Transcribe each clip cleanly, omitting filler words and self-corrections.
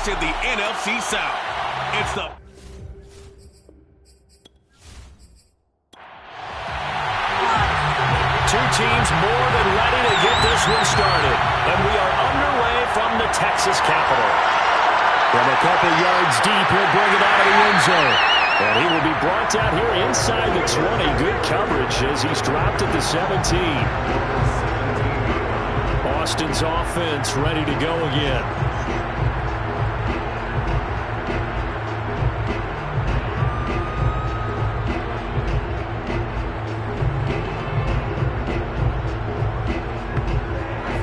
in the NFC South. It's the... Two teams more than ready to get this one started. And we are underway from the Texas Capitol. From a couple yards deep, he'll bring it out of the end zone. And he will be brought down here inside the 20. Good coverage as he's dropped at the 17. Austin's offense ready to go again.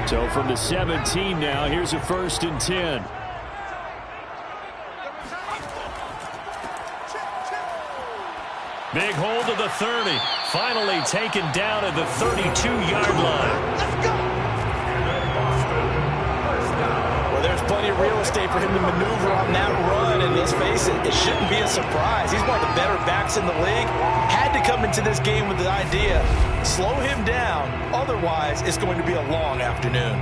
So from the 17 now, here's a 1st and 10. Big hold of the 30. Finally taken down at the 32-yard line. Let's go. Well, there's plenty of real estate for him to maneuver on that run, and let's face it, it shouldn't be a surprise. He's one of the better backs in the league. Had to come into this game with the idea, slow him down, otherwise it's going to be a long afternoon.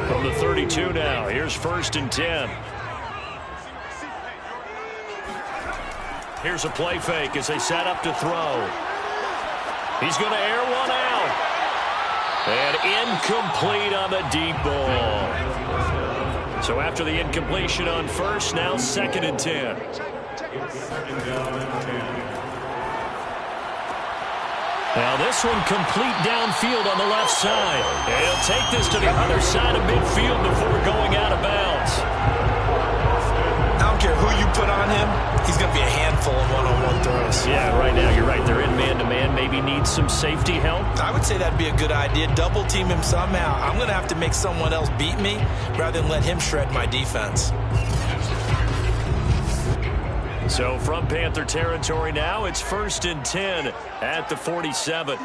From the 32 now, here's 1st and 10. Here's a play fake as they set up to throw. He's going to air one out. And incomplete on the deep ball. So after the incompletion on 1st, now 2nd and 10. Now this one complete downfield on the left side. And he'll take this to the other side of midfield before going out of bounds. I don't care who you put on him, he's going to be a handful of one-on-one throws. Yeah, right now you're right. They're in man-to-man. Maybe needs some safety help. I would say that'd be a good idea. Double team him somehow. I'm going to have to make someone else beat me rather than let him shred my defense. So from Panther territory now, it's 1st and 10 at the 47.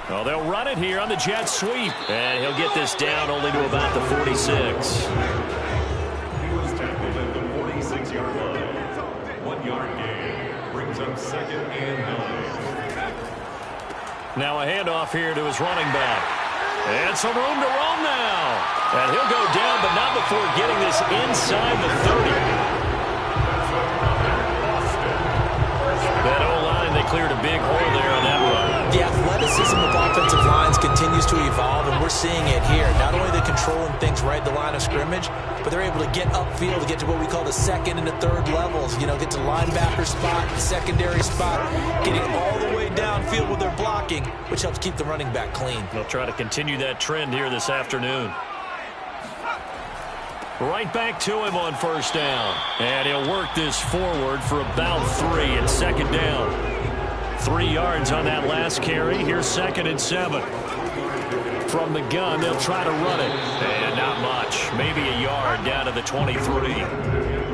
Well, they'll run it here on the jet sweep. And he'll get this down only to about the 46. He was tackled at the 46-yard line. 1-yard gain brings up 2nd and 9. Now a handoff here to his running back. And some room to roam now. And he'll go down, but not before getting this inside the 30. That O-line, they cleared a big hole there on that run. The athleticism of offensive lines continues to evolve, and we're seeing it here. Not only are they controlling things right at the line of scrimmage, but they're able to get upfield to get to what we call the 2nd and the 3rd levels. You know, get to linebacker spot, secondary spot, getting all the way downfield with their blocking, which helps keep the running back clean. They'll try to continue that trend here this afternoon. Right back to him on 1st down. And he'll work this forward for about 3 and 2nd down. 3 yards on that last carry. Here's 2nd and 7. From the gun, they'll try to run it. And not much. Maybe a yard down to the 23.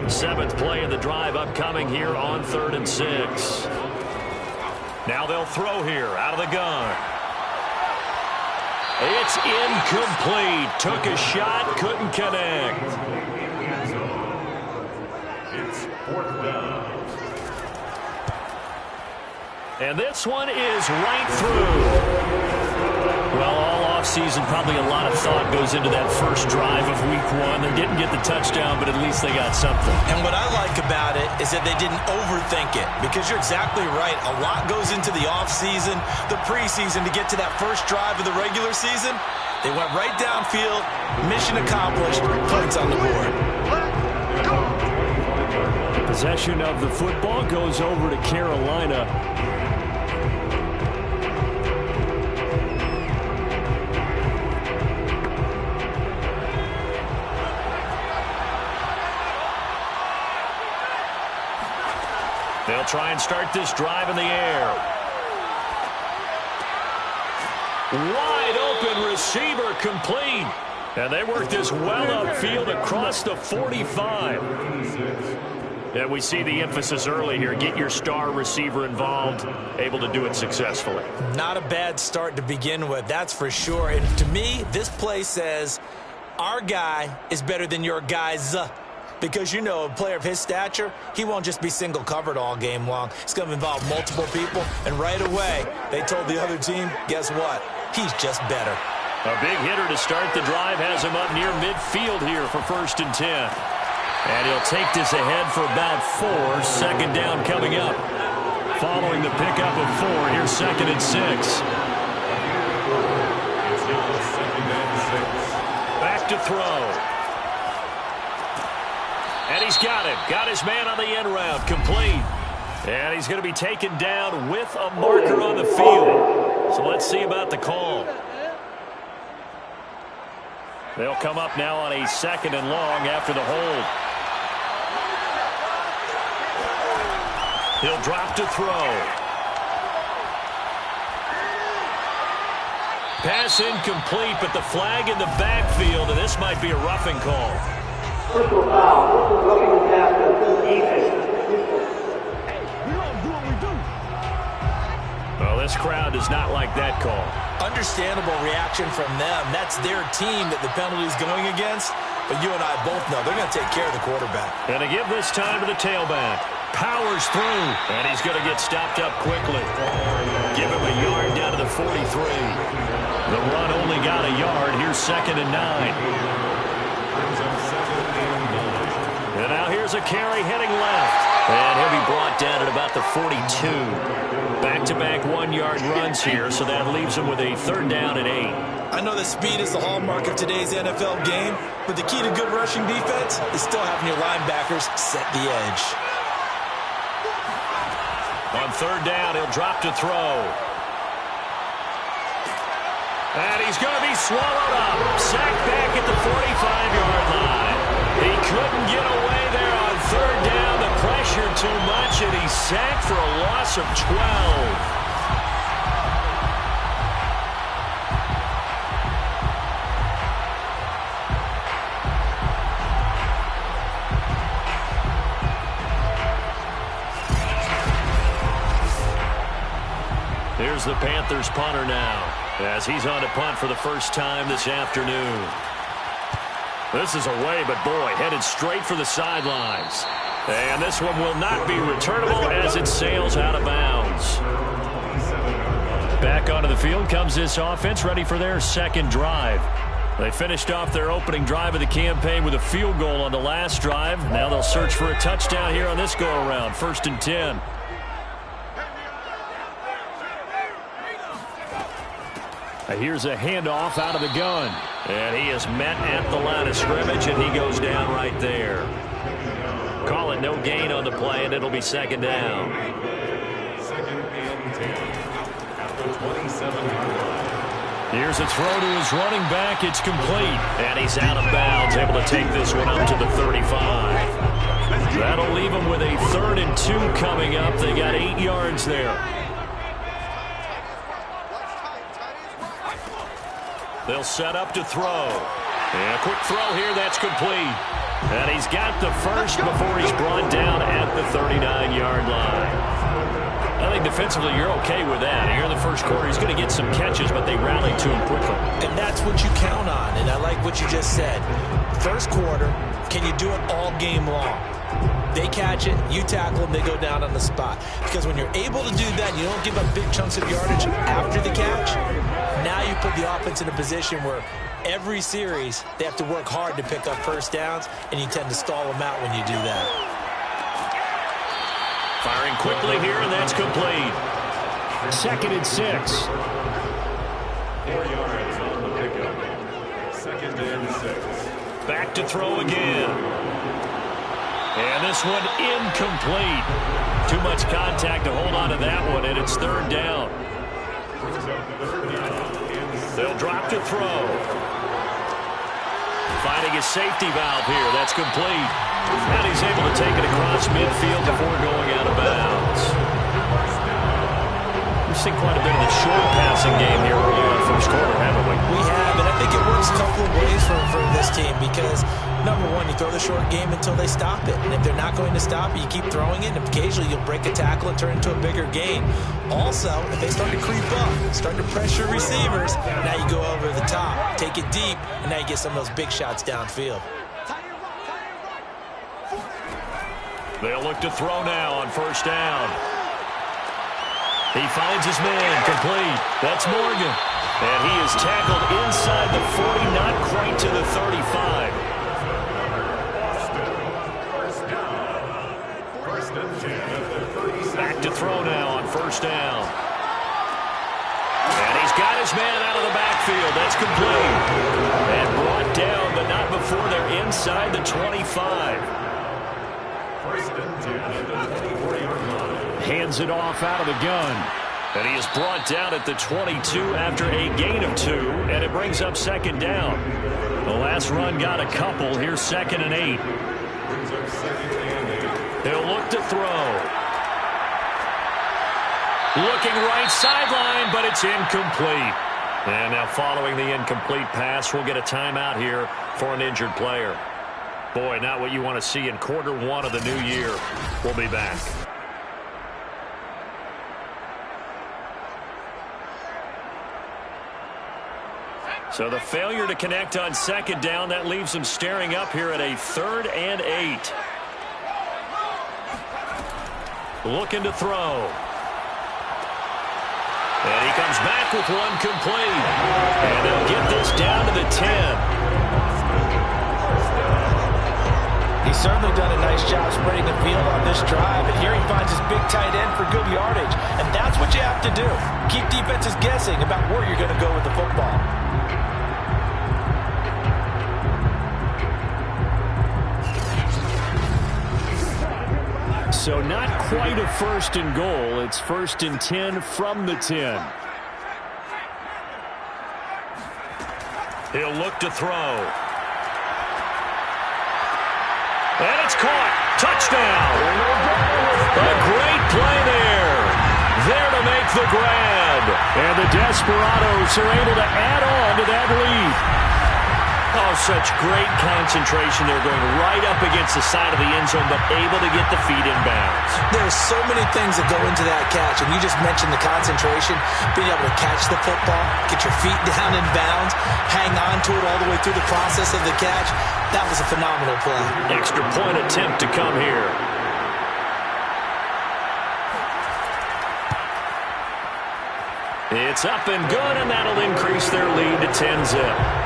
7th play of the drive upcoming here on 3rd and 6. Now they'll throw here out of the gun. It's incomplete. Took a shot, couldn't connect. It's 4th down. And this one is right through. Well, all offseason, probably a lot of thought goes into that first drive of week 1. They didn't get the touchdown, but at least they got something. And what I like about it is that they didn't overthink it, because you're exactly right. A lot goes into the offseason, the preseason, to get to that first drive of the regular season. They went right downfield, mission accomplished, points on the board. Possession of the football goes over to Carolina. They'll try and start this drive in the air. Wide open receiver complete. And they work this well upfield across the 45. And we see the emphasis early here. Get your star receiver involved, able to do it successfully. Not a bad start to begin with, that's for sure. And to me, this play says our guy is better than your guys. Because, you know, a player of his stature, he won't just be single covered all game long. It's going to involve multiple people. And right away, they told the other team, guess what? He's just better. A big hitter to start the drive has him up near midfield here for 1st and 10. And he'll take this ahead for about 4. 2nd down coming up. Following the pickup of 4, here's 2nd and 6. It's now 2nd and 6. Back to throw. And he's got him. Got his man on the end route. Complete. And he's going to be taken down with a marker on the field. So let's see about the call. They'll come up now on a 2nd and long after the hold. He'll drop to throw. Pass incomplete, but the flag in the backfield, and this might be a roughing call. Personal foul. Roughing the pass. Defense. Well, this crowd does not like that call. Understandable reaction from them. That's their team that the penalty is going against. But you and I both know they're going to take care of the quarterback. And to give this time to the tailback. Powers through. And he's going to get stopped up quickly. Give him a yard down to the 43. The run only got a yard. Here's 2nd and 9. And now here's a carry heading left. And he'll be brought down at about the 42. Back-to-back 1-yard runs here, so that leaves him with a 3rd down and 8. I know that speed is the hallmark of today's NFL game, but the key to good rushing defense is still having your linebackers set the edge. On 3rd down, he'll drop to throw. And he's going to be swallowed up. Sacked back at the 45-yard line. He couldn't get away there on 3rd down. The pressure too much, and he's sacked for a loss of 12. Here's the Panthers punter now, as he's on to punt for the first time this afternoon. This is away, but boy, headed straight for the sidelines. And this one will not be returnable as it sails out of bounds. Back onto the field comes this offense, ready for their 2nd drive. They finished off their opening drive of the campaign with a field goal on the last drive. Now they'll search for a touchdown here on this go-around, 1st and 10. Here's a handoff out of the gun. And he is met at the line of scrimmage, and he goes down right there. Call it no gain on the play, and it'll be 2nd down. 2nd and 10. At the 27-yard line. Here's a throw to his running back. It's complete. And he's out of bounds, able to take this one up to the 35. That'll leave him with a 3rd and 2 coming up. They got 8 yards there. They'll set up to throw. And a quick throw here, that's complete. And he's got the first before he's brought down at the 39-yard line. I think defensively you're okay with that. Here in the first quarter, he's going to get some catches, but they rallied to him quickly. And that's what you count on, and I like what you just said. First quarter, can you do it all game long? They catch it, you tackle them, they go down on the spot. Because when you're able to do that, you don't give up big chunks of yardage after the catch. Now you put the offense in a position where every series they have to work hard to pick up 1st downs, and you tend to stall them out when you do that. Firing quickly here, and that's complete. 2nd and 6. 4 yards on the pickup. 2nd and 6. Back to throw again. And this one incomplete. Too much contact to hold on to that one, and it's 3rd down. They'll drop to throw. Finding his safety valve here. That's complete. And he's able to take it across midfield before going out of bounds. We've seen quite a bit of the short passing game here early in the first quarter, haven't we? We have, and I think it works a couple of ways for this team because, number one, you throw the short game until they stop it. And if they're not going to stop it, you keep throwing it, and occasionally you'll break a tackle and turn it into a bigger gain. Also, if they start to creep up, start to pressure receivers, now you go over the top, take it deep, and now you get some of those big shots downfield. They'll look to throw now on 1st down. He finds his man, complete. That's Morgan. And he is tackled inside the 40, not quite to the 35. Back to throw now on first down. And he's got his man out of the backfield. That's complete. And brought down, but not before they're inside the 25. Hands it off out of the gun. And he is brought down at the 22 after a gain of 2, and it brings up second down. The last run got a couple. Here's 2nd and 8. He'll look to throw. Looking right sideline, but it's incomplete. And now following the incomplete pass, we'll get a timeout here for an injured player. Boy, not what you want to see in quarter 1 of the new year. We'll be back. So the failure to connect on second down, that leaves him staring up here at a 3rd and 8. Looking to throw. And he comes back with one complete. And they'll get this down to the 10. He's certainly done a nice job spreading the field on this drive. And here he finds his big tight end for good yardage. And that's what you have to do. Keep defenses guessing about where you're going to go with the football. So not quite a 1st and goal. It's 1st and 10 from the 10. He'll look to throw. And it's caught. Touchdown. A great play there. There to make the grab. And the Desperados are able to add on to that lead. Oh, such great concentration. They're going right up against the side of the end zone, but able to get the feet in bounds. There's so many things that go into that catch, and you just mentioned the concentration, being able to catch the football, get your feet down in bounds, hang on to it all the way through the process of the catch. That was a phenomenal play. Extra point attempt to come here. It's up and good, and that'll increase their lead to 10-zip.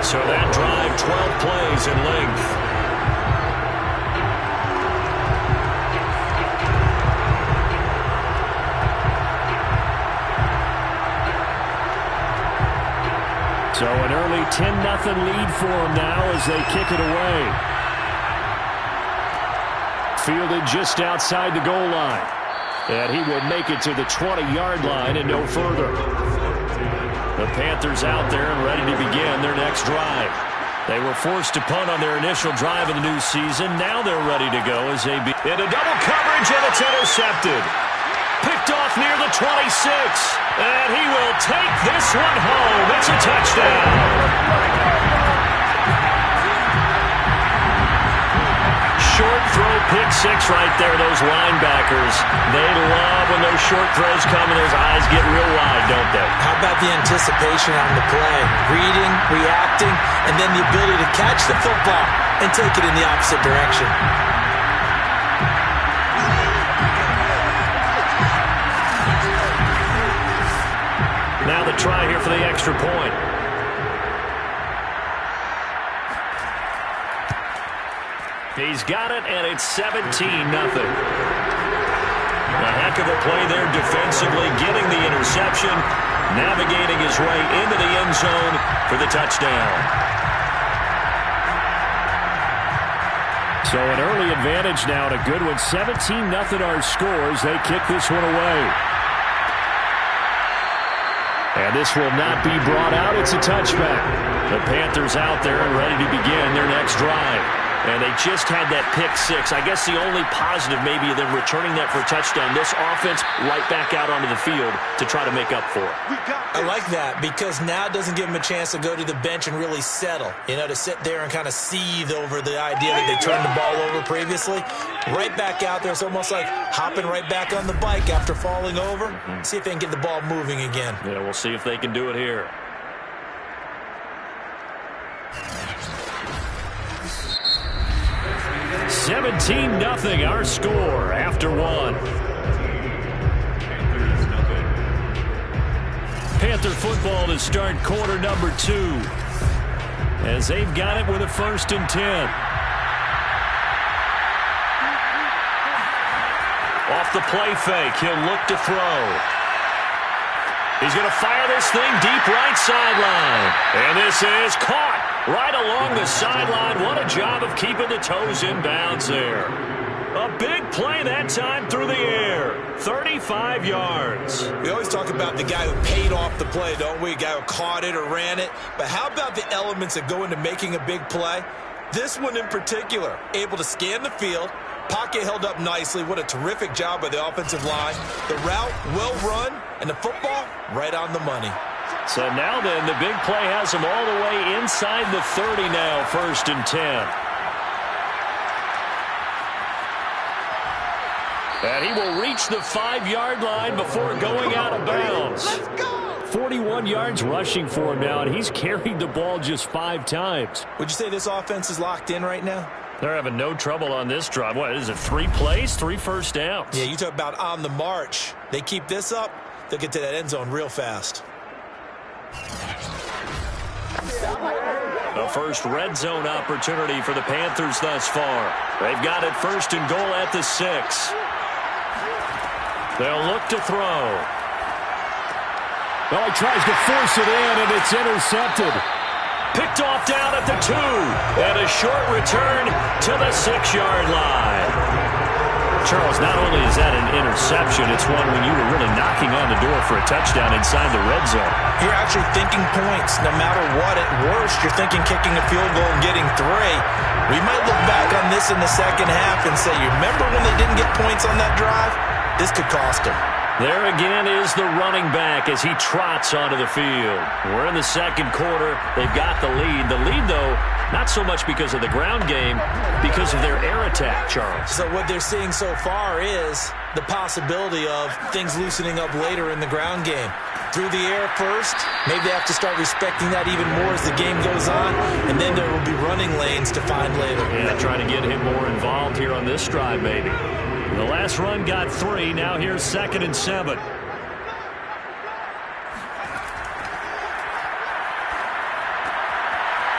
So that drive, 12 plays in length. So an early 10-0 lead for them now as they kick it away. Fielded just outside the goal line. And he will make it to the 20-yard line and no further. The Panthers out there and ready to begin their next drive. They were forced to punt on their initial drive of the new season. Now they're ready to go as they be into double coverage, and it's intercepted. Picked off near the 26. And he will take this one home. It's a touchdown. Short throw, pick 6 right there. Those linebackers, they love when those short throws come and those eyes get real wide, don't they? How about the anticipation on the play? Reading, reacting, and then the ability to catch the football and take it in the opposite direction. Now the try here for the extra point. He's got it, and it's 17-0. A heck of a play there defensively, getting the interception, navigating his way into the end zone for the touchdown. So an early advantage now, and a good one. 17-0 our scores. They kick this one away. And this will not be brought out. It's a touchback. The Panthers out there and ready to begin their next drive. And they just had that pick 6. I guess the only positive maybe of them returning that for a touchdown. This offense right back out onto the field to try to make up for it. I like that because now it doesn't give them a chance to go to the bench and really settle. You know, to sit there and kind of seethe over the idea that they turned the ball over previously. Right back out there. It's almost like hopping right back on the bike after falling over. See if they can get the ball moving again. Yeah, we'll see if they can do it here. $17-0 our score after one. Panther football to start quarter number 2. As they've got it with a 1st and 10. Off the play fake, he'll look to throw. He's going to fire this thing deep right sideline. And this is caught right along the sideline. What a job of keeping the toes in bounds there. A big play that time through the air. 35 yards. We always talk about the guy who paid off the play, don't we? A guy who caught it or ran it. But how about the elements that go into making a big play? This one in particular, able to scan the field. Pocket held up nicely. What a terrific job by the offensive line. The route, well run, and the football, right on the money. So now then, the big play has him all the way inside the 30 now, 1st and 10. And he will reach the 5-yard line before going out of bounds. 41 yards rushing for him now, and he's carried the ball just 5 times. Would you say this offense is locked in right now? They're having no trouble on this drive. What is it, 3 plays, 3 first downs? Yeah, you talk about on the march. They keep this up, they'll get to that end zone real fast. The first red zone opportunity for the Panthers thus far. They've got it 1st and goal at the 6. They'll look to throw. Well, he tries to force it in, and it's intercepted. Picked off down at the 2. And a short return to the 6-yard line. Charles, not only is that an interception, it's one when you were really knocking on the door for a touchdown inside the red zone. You're actually thinking points. No matter what, at worst, you're thinking kicking a field goal and getting 3. We might look back on this in the second half and say, you remember when they didn't get points on that drive? This could cost them. There again is the running back as he trots onto the field. We're in the second quarter. They've got the lead. The lead, though, not so much because of the ground game, because of their air attack, Charles. So what they're seeing so far is the possibility of things loosening up later in the ground game. Through the air first, maybe they have to start respecting that even more as the game goes on, and then there will be running lanes to find later. Yeah, trying to get him more involved here on this drive, maybe. The last run got 3. Now here's 2nd and 7.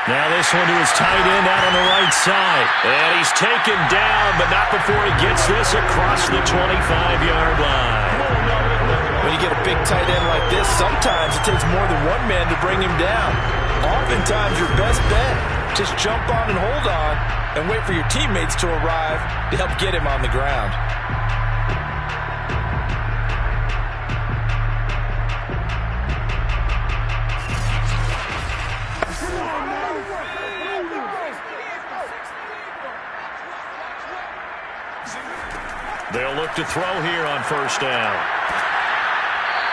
Now this one to his tight end out on the right side. And he's taken down, but not before he gets this across the 25-yard line. When you get a big tight end like this, sometimes it takes more than one man to bring him down. Oftentimes your best bet, just jump on and hold on and wait for your teammates to arrive to help get him on the ground. They'll look to throw here on 1st down.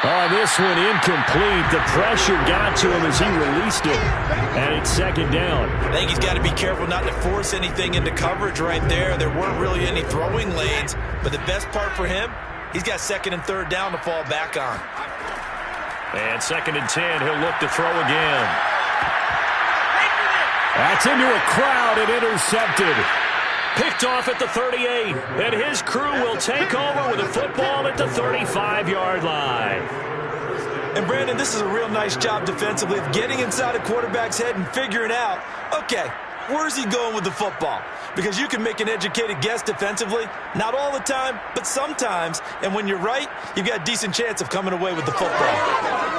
Oh, this one incomplete. The pressure got to him as he released it. And it's 2nd down. I think he's got to be careful not to force anything into coverage right there. There weren't really any throwing lanes. But the best part for him, he's got 2nd and 3rd down to fall back on. And 2nd and 10, he'll look to throw again. That's into a crowd and intercepted. Picked off at the 38, and his crew will take over with a football at the 35-yard line. And, Brandon, this is a real nice job defensively of getting inside a quarterback's head and figuring out, okay, where's he going with the football? Because you can make an educated guess defensively, not all the time, but sometimes. And when you're right, you've got a decent chance of coming away with the football.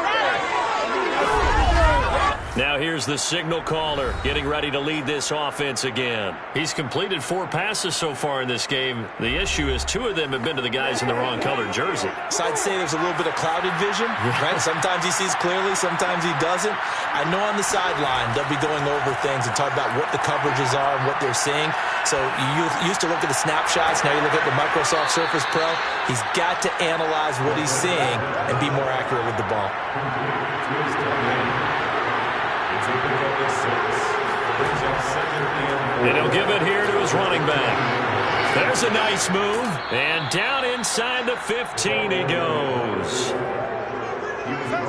Now here's the signal caller getting ready to lead this offense again. He's completed 4 passes so far in this game. The issue is 2 of them have been to the guys in the wrong colored jersey. So I'd say there's a little bit of clouded vision, right? Sometimes he sees clearly, sometimes he doesn't. I know on the sideline they'll be going over things and talk about what the coverages are and what they're seeing. So you used to look at the snapshots, now you look at the Microsoft Surface Pro. He's got to analyze what he's seeing and be more accurate with the ball. And he'll give it here to his running back. There's a nice move. And down inside the 15 he goes.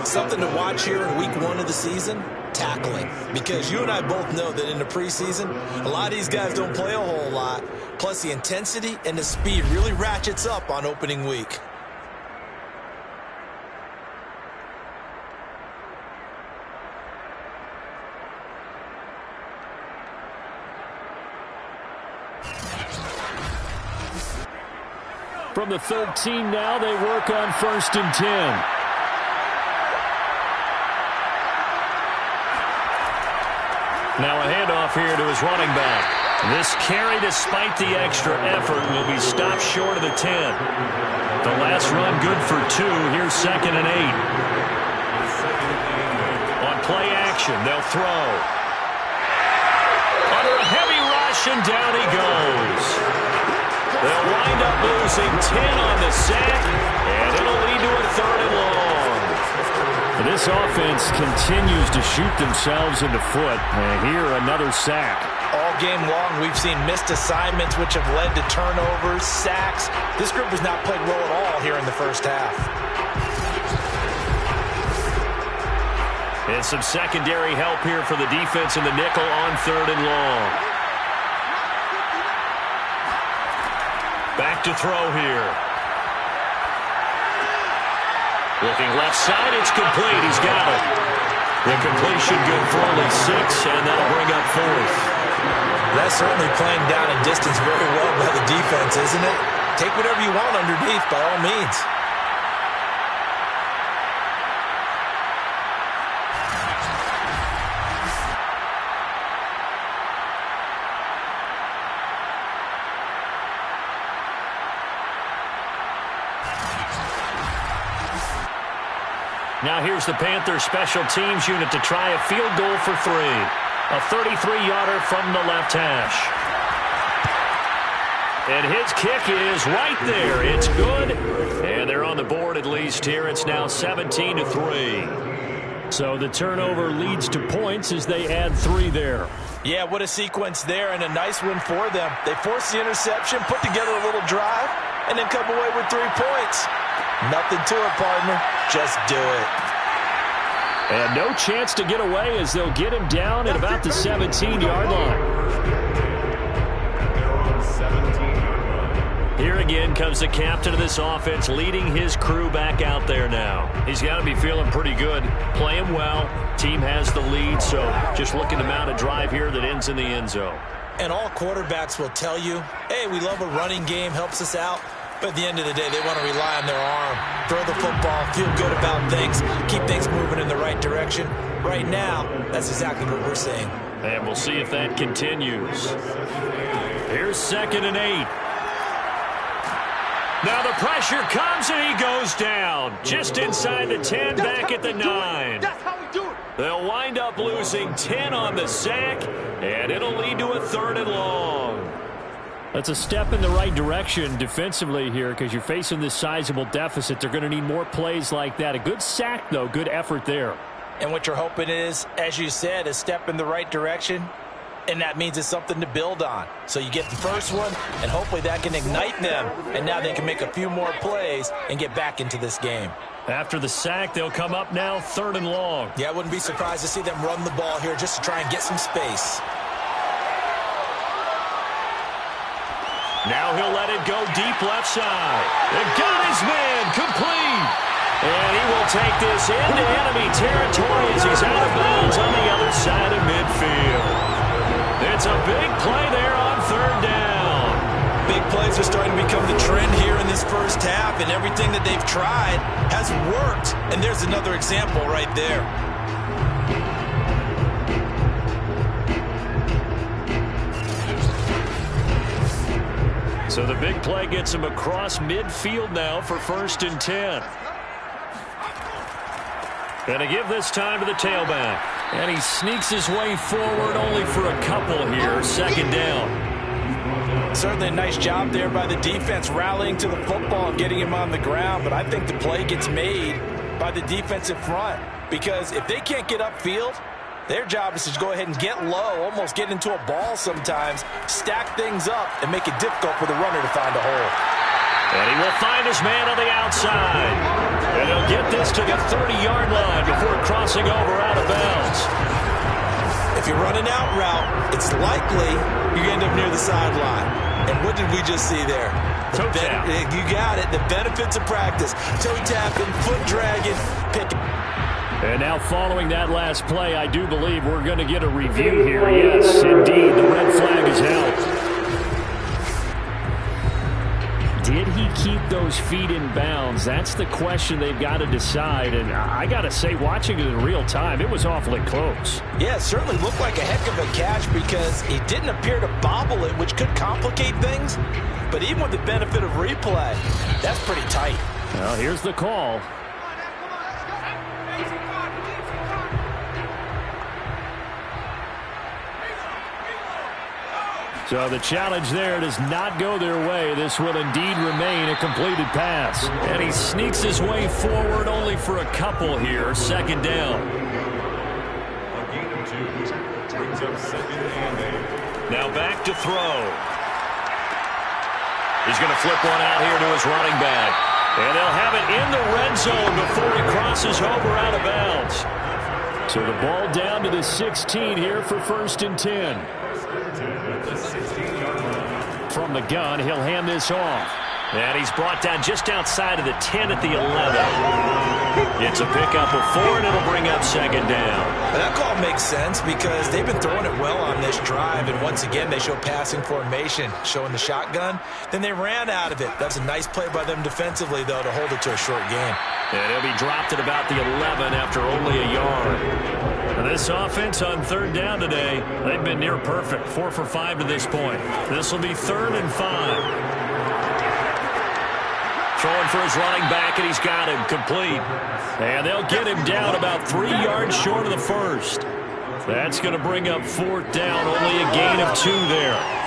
Something to watch here in week 1 of the season, tackling. Because you and I both know that in the preseason, a lot of these guys don't play a whole lot. Plus the intensity and the speed really ratchets up on opening week. From the 13 now, they work on 1st and 10. Now a handoff here to his running back. This carry, despite the extra effort, will be stopped short of the 10. The last run good for 2. Here's 2nd and 8. On play action, they'll throw. Under a heavy rush, and down he goes. They'll wind up losing 10 on the sack, and it'll lead to a 3rd and long. This offense continues to shoot themselves in the foot. And here, another sack. All game long, we've seen missed assignments, which have led to turnovers, sacks. This group has not played well at all here in the first half. And some secondary help here for the defense in the nickel on 3rd and long. Back to throw here. Looking left side, it's complete. He's got it. The completion good for only 6, and that'll bring up 4th. That's certainly playing down in distance very well by the defense, isn't it? Take whatever you want underneath, by all means. Now here's the Panthers special teams unit to try a field goal for 3. A 33-yarder from the left hash. And his kick is right there. It's good. And they're on the board at least here. It's now 17-3. So the turnover leads to points as they add 3 there. Yeah, what a sequence there, and a nice win for them. They forced the interception, put together a little drive, and then come away with 3 points. Nothing to it, partner. Just do it. And no chance to get away as they'll get him down at about the 17-yard line. Here again comes the captain of this offense, leading his crew back out there now. He's got to be feeling pretty good, playing well. Team has the lead, so just looking to mount a drive here that ends in the end zone. And all quarterbacks will tell you, hey, we love a running game, helps us out. But at the end of the day, they want to rely on their arm, throw the football, feel good about things, keep things moving in the right direction. Right now, that's exactly what we're seeing. And we'll see if that continues. Here's 2nd and 8. Now the pressure comes and he goes down. Just inside the 10, back at the 9. That's how we do it. They'll wind up losing 10 on the sack, and it'll lead to a 3rd and long. That's a step in the right direction defensively here because you're facing this sizable deficit. They're going to need more plays like that. A good sack, though. Good effort there. And what you're hoping is, as you said, a step in the right direction, and that means it's something to build on. So you get the first one, and hopefully that can ignite them, and now they can make a few more plays and get back into this game. After the sack, they'll come up now 3rd and long. Yeah, I wouldn't be surprised to see them run the ball here just to try and get some space. Now he'll let it go deep left side. And got his man complete. And he will take this into enemy territory as he's out of bounds on the other side of midfield. It's a big play there on 3rd down. Big plays are starting to become the trend here in this first half, and everything that they've tried has worked. And there's another example right there. So the big play gets him across midfield now for 1st and 10. Going to give this time to the tailback. And he sneaks his way forward only for a couple here. 2nd down. Certainly a nice job there by the defense rallying to the football and getting him on the ground. But I think the play gets made by the defensive front. Because if they can't get upfield, their job is to go ahead and get low, almost get into a ball sometimes, stack things up, and make it difficult for the runner to find a hole. And he will find his man on the outside. And he'll get this to the 30-yard line before crossing over out of bounds. If you're running out route, it's likely you end up near the sideline. And what did we just see there? Toe tap. You got it. The benefits of practice. Toe tapping, foot dragging, picking. And now following that last play, I do believe we're going to get a review here. Yes, indeed, the red flag is held. Did he keep those feet in bounds? That's the question they've got to decide. And I got to say, watching it in real time, it was awfully close. Yeah, it certainly looked like a heck of a catch because he didn't appear to bobble it, which could complicate things. But even with the benefit of replay, that's pretty tight. Well, here's the call. So the challenge there does not go their way. This will indeed remain a completed pass. And he sneaks his way forward only for a couple here. Second down. A gain of 2 brings up 2nd and 8. Now back to throw. He's going to flip one out here to his running back. And they'll have it in the red zone before he crosses over out of bounds. So the ball down to the 16 here for 1st and 10. From the gun, he'll hand this off. And he's brought down just outside of the 10 at the 11. It's a pickup of 4, and it'll bring up 2nd down. And that call makes sense because they've been throwing it well on this drive, and once again they show passing formation, showing the shotgun. Then they ran out of it. That's a nice play by them defensively, though, to hold it to a short game. And he'll be dropped at about the 11 after only a yard. And this offense on 3rd down today, they've been near perfect, 4 for 5 to this point. This will be 3rd and 5. Throwing for his running back, and he's got him complete. And they'll get him down about 3 yards short of the first. That's going to bring up 4th down, only a gain of 2 there.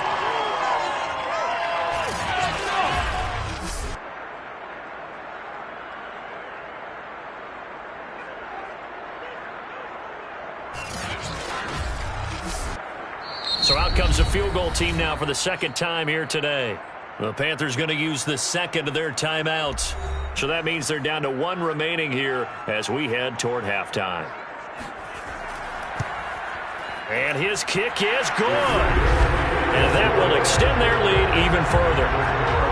So out comes a field goal team now for the 2nd time here today. The Panthers going to use the 2nd of their timeouts. So that means they're down to 1 remaining here as we head toward halftime. And his kick is good. And that will extend their lead even further.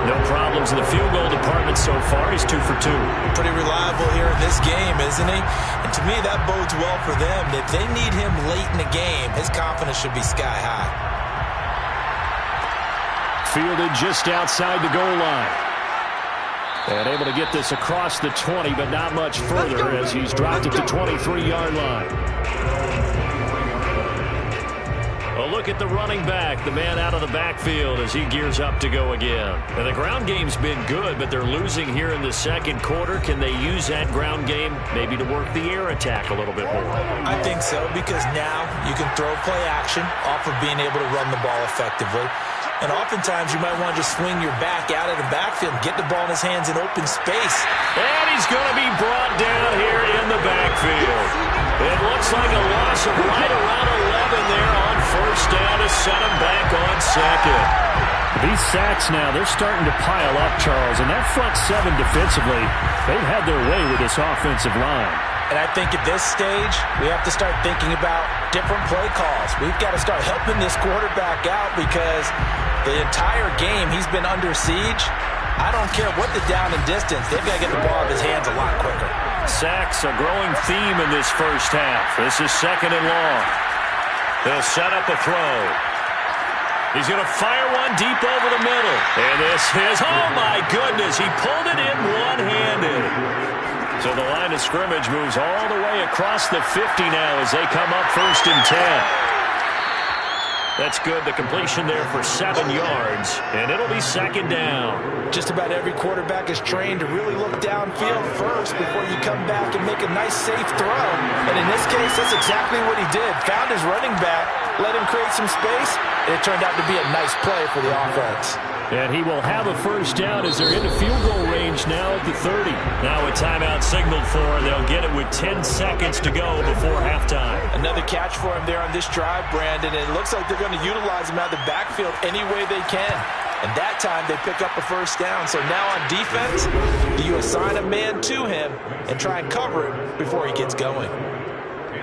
No problems in the field goal department so far. He's 2 for 2. Pretty reliable here in this game, isn't he? And to me, that bodes well for them. If they need him late in the game, his confidence should be sky high. Fielded just outside the goal line. And able to get this across the 20, but not much further as he's dropped at the 23-yard line. A look at the running back, the man out of the backfield as he gears up to go again. And the ground game's been good, but they're losing here in the 2nd quarter. Can they use that ground game maybe to work the air attack a little bit more? I think so, because now you can throw play action off of being able to run the ball effectively. And oftentimes you might want to just swing your back out of the backfield and get the ball in his hands in open space. And he's going to be brought down here in the backfield. It looks like a loss of right around 11 there on 1st down to set him back on 2nd. These sacks now, they're starting to pile up, Charles. And that front 7 defensively, they've had their way with this offensive line. And I think at this stage, we have to start thinking about different play calls. We've got to start helping this quarterback out because the entire game he's been under siege. I don't care what the down and distance. They've got to get the ball out of his hands a lot quicker. Sacks a growing theme in this first half. This is 2nd and long. They'll set up a throw. He's going to fire one deep over the middle. And this is, oh my goodness, he pulled it in one-handed. So the line of scrimmage moves all the way across the 50 now as they come up 1st and 10. That's good. The completion there for 7 yards, and it'll be 2nd down. Just about every quarterback is trained to really look downfield first before you come back and make a nice, safe throw. And in this case, that's exactly what he did. Found his running back, let him create some space, and it turned out to be a nice play for the offense. And he will have a 1st down as they're into field goal range now at the 30. Now a timeout signaled for. They'll get it with 10 seconds to go before halftime. Another catch for him there on this drive, Brandon. And it looks like they're going to utilize him out of the backfield any way they can. And that time they pick up a 1st down. So now on defense, do you assign a man to him and try and cover him before he gets going?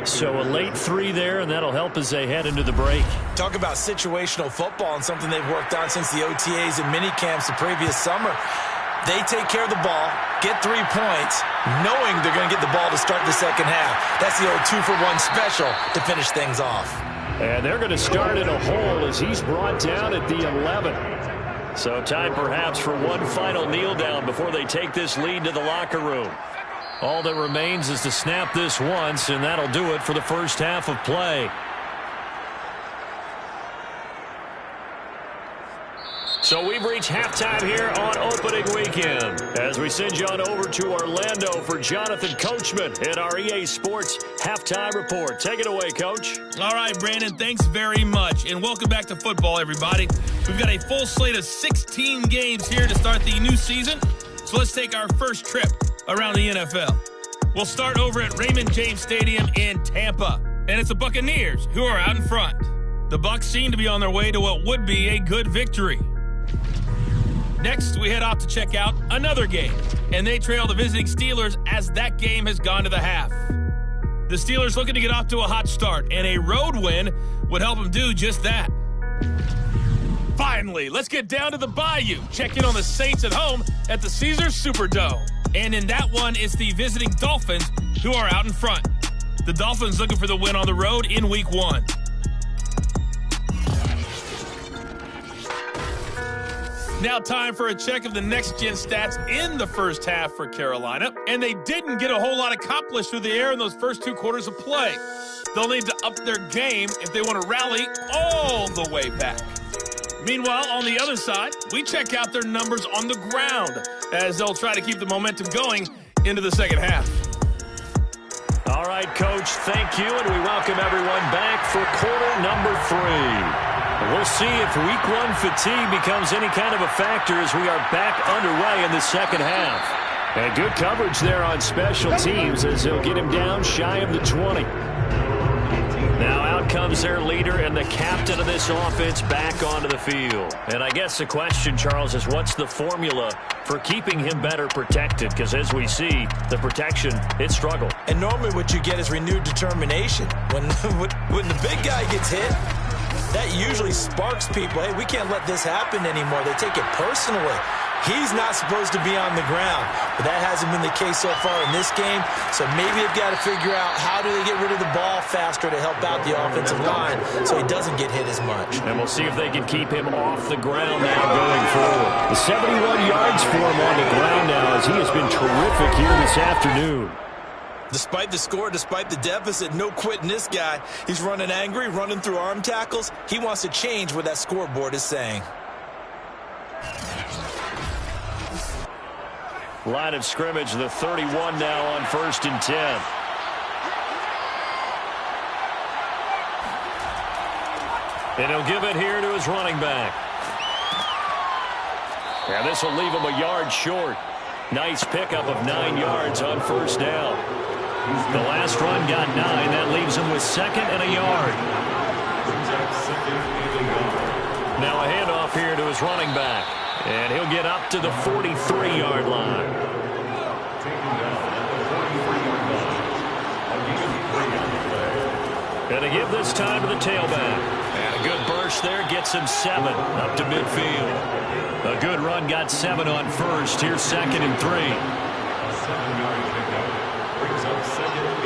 So a late 3 there, and that'll help as they head into the break. Talk about situational football and something they've worked on since the OTAs and mini camps the previous summer. They take care of the ball, get 3 points, knowing they're going to get the ball to start the 2nd half. That's the old 2-for-1 special to finish things off. And they're going to start in a hole as he's brought down at the 11. So time perhaps for one final kneel down before they take this lead to the locker room. All that remains is to snap this once, and that'll do it for the first half of play. So we've reached halftime here on opening weekend as we send you on over to Orlando for Jonathan Coachman in our EA Sports Halftime Report. Take it away, Coach. All right, Brandon, thanks very much, and welcome back to football, everybody. We've got a full slate of 16 games here to start the new season, so let's take our first trip around the NFL. We'll start over at Raymond James Stadium in Tampa, and it's the Buccaneers who are out in front. The Bucs seem to be on their way to what would be a good victory. Next, we head off to check out another game, and they trail the visiting Steelers as that game has gone to the half. The Steelers looking to get off to a hot start, and a road win would help them do just that. Finally, let's get down to the Bayou. Check in on the Saints at home at the Caesars Superdome. And in that one, it's the visiting Dolphins who are out in front. The Dolphins looking for the win on the road in Week 1. Now time for a check of the next-gen stats in the first half for Carolina. And they didn't get a whole lot accomplished through the air in those first 2 quarters of play. They'll need to up their game if they want to rally all the way back. Meanwhile, on the other side, we check out their numbers on the ground as they'll try to keep the momentum going into the second half. All right, Coach, thank you, and we welcome everyone back for quarter number 3. We'll see if Week 1 fatigue becomes any kind of a factor as we are back underway in the second half. And good coverage there on special teams as they'll get him down shy of the 20. Now out comes their leader and the captain of this offense back onto the field. And I guess the question, Charles, is what's the formula for keeping him better protected? Because as we see, the protection, it struggled. And normally what you get is renewed determination. When the big guy gets hit, that usually sparks people. Hey, we can't let this happen anymore. They take it personally. He's not supposed to be on the ground, but that hasn't been the case so far in this game. So maybe they've got to figure out how do they get rid of the ball faster to help out the offensive line so he doesn't get hit as much. And we'll see if they can keep him off the ground now going forward. The 71 yards for him on the ground now as he has been terrific here this afternoon. Despite the score, despite the deficit, no quitting this guy. He's running angry, running through arm tackles. He wants to change what that scoreboard is saying. Line of scrimmage, the 31 now on 1st and 10. And he'll give it here to his running back. And this will leave him a yard short. Nice pickup of 9 yards on 1st down. The last run got 9. That leaves him with 2nd and a yard. Now a handoff here to his running back. And he'll get up to the 43-yard line. And to give this time to the tailback. And a good burst there gets him 7 up to midfield. A good run got 7 on 1st. Here's 2nd and 3. 7-yard pickup brings up 2nd and 3.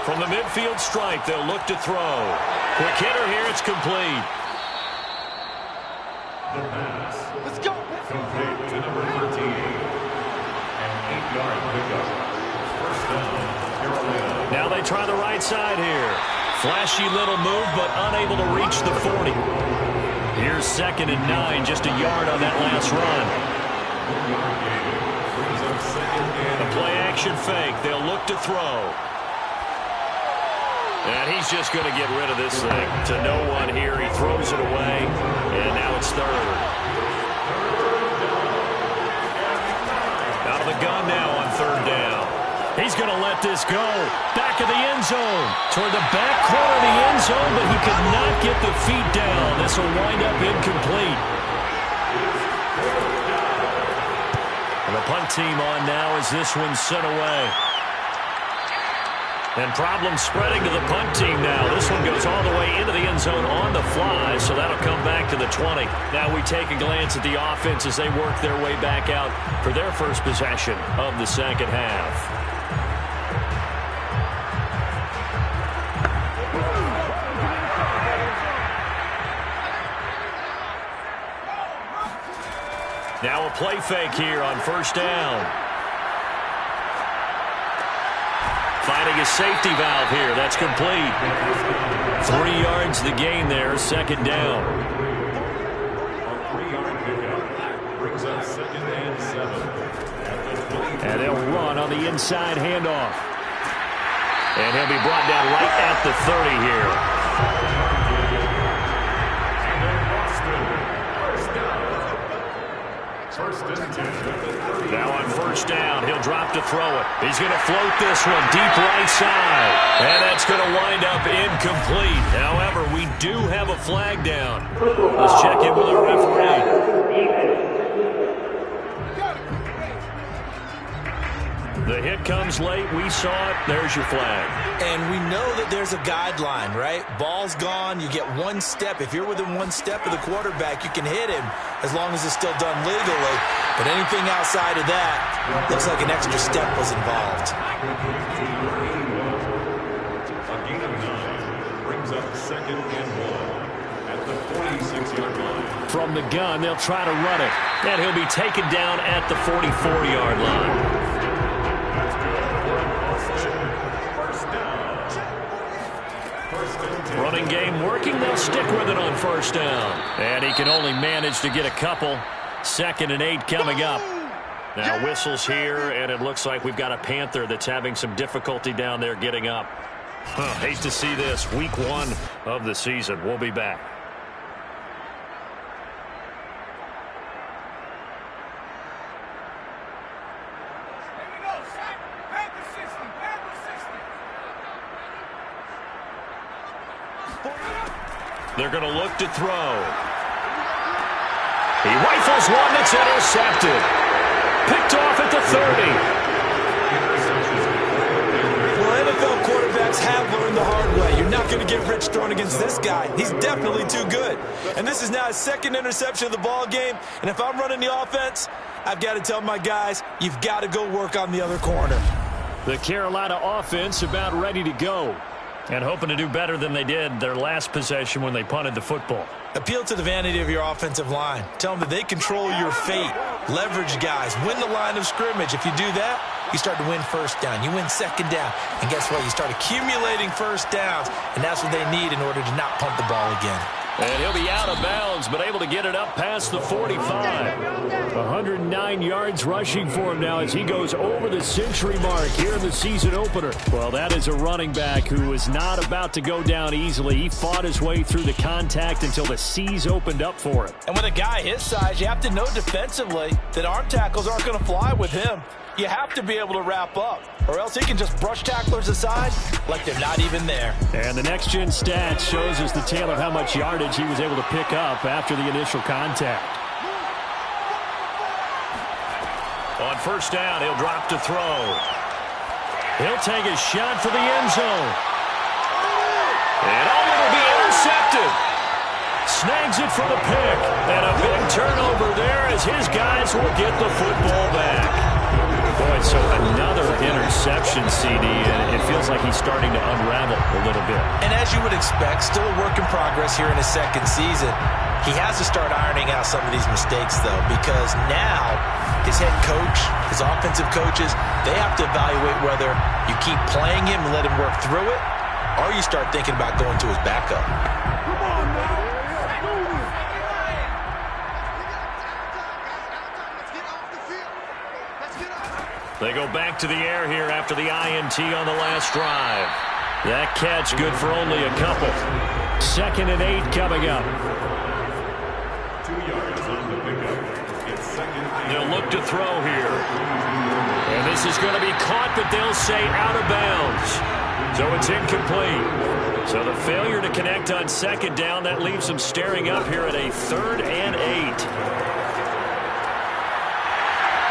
From the midfield stripe, they'll look to throw. Quick hitter here, it's complete. The pass. Let's go. Complete to number 13. An 8-yard pickup. 1st down, Carolina. Now they try the right side here. Flashy little move, but unable to reach the 40. Here's 2nd and 9, just a yard on that last run. 1-yard gain brings up 2nd and A play-action fake. They'll look to throw. And he's just going to get rid of this thing to no one here. He throws it away, and now it's 3rd. Out of the gun now on 3rd down. He's going to let this go. Back of the end zone. Toward the back corner of the end zone, but he could not get the feet down. This will wind up incomplete. And the punt team on now as this one's sent away. And problems spreading to the punt team now. This one goes all the way into the end zone on the fly, so that'll come back to the 20. Now we take a glance at the offense as they work their way back out for their first possession of the second half. Now a play fake here on first down. Finding a safety valve here. That's complete. 3 yards the gain there, second down. A 3-yard pickup brings up 2nd and 7. And they'll run on the inside handoff. And he'll be brought down right at the 30 here. Now on first down, he'll drop to throw it. He's going to float this one deep right side. And that's going to wind up incomplete. However, we do have a flag down. Let's check in with our referee. The hit comes late. We saw it. There's your flag. And we know that there's a guideline, right? Ball's gone. You get 1 step. If you're within 1 step of the quarterback, you can hit him as long as it's still done legally. But anything outside of that, looks like an extra step was involved. A gain of 9 brings up 2nd and 1 at the 46-yard line. From the gun, they'll try to run it. And he'll be taken down at the 44-yard line. Running game working. They'll stick with it on first down. And he can only manage to get a couple. 2nd and 8 coming up. Now whistles here, and it looks like we've got a Panther that's having some difficulty down there getting up. Hate to see this. Week 1 of the season. We'll be back. They're going to look to throw. He rifles one that's intercepted. Picked off at the 30. Well, NFL quarterbacks have learned the hard way. You're not going to get rich throwing against this guy. He's definitely too good. And this is now his 2nd interception of the ball game. And if I'm running the offense, I've got to tell my guys, you've got to go work on the other corner. The Carolina offense about ready to go. And hoping to do better than they did their last possession when they punted the football. Appeal to the vanity of your offensive line. Tell them that they control your fate. Leverage guys. Win the line of scrimmage. If you do that, you start to win first down. You win second down. And guess what? You start accumulating first downs. And that's what they need in order to not punt the ball again. And he'll be out of bounds, but able to get it up past the 45. 109 yards rushing for him now as he goes over the century mark here in the season opener. Well, that is a running back who is not about to go down easily. He fought his way through the contact until the C's opened up for him. And with a guy his size, you have to know defensively that arm tackles aren't going to fly with him. You have to be able to wrap up, or else he can just brush tacklers aside like they're not even there. And the next-gen stats shows us the tale of how much yardage he was able to pick up after the initial contact. On first down, he'll drop to throw. He'll take a shot for the end zone. And it'll be intercepted. Snags it for the pick. And a big turnover there as his guys will get the football back. Boy, so another interception, CD, and it feels like he's starting to unravel a little bit. And as you would expect, still a work in progress here in his second season. He has to start ironing out some of these mistakes, though, because now his head coach, his offensive coaches, they have to evaluate whether you keep playing him and let him work through it, or you start thinking about going to his backup. Come on now. They go back to the air here after the INT on the last drive. That catch good for only a couple. 2nd and 8 coming up. 2 yards on the pickup. It's 2nd and 8. They'll look to throw here. And this is going to be caught, but they'll say out of bounds. So it's incomplete. So the failure to connect on second down, that leaves them staring up here at a 3rd and 8.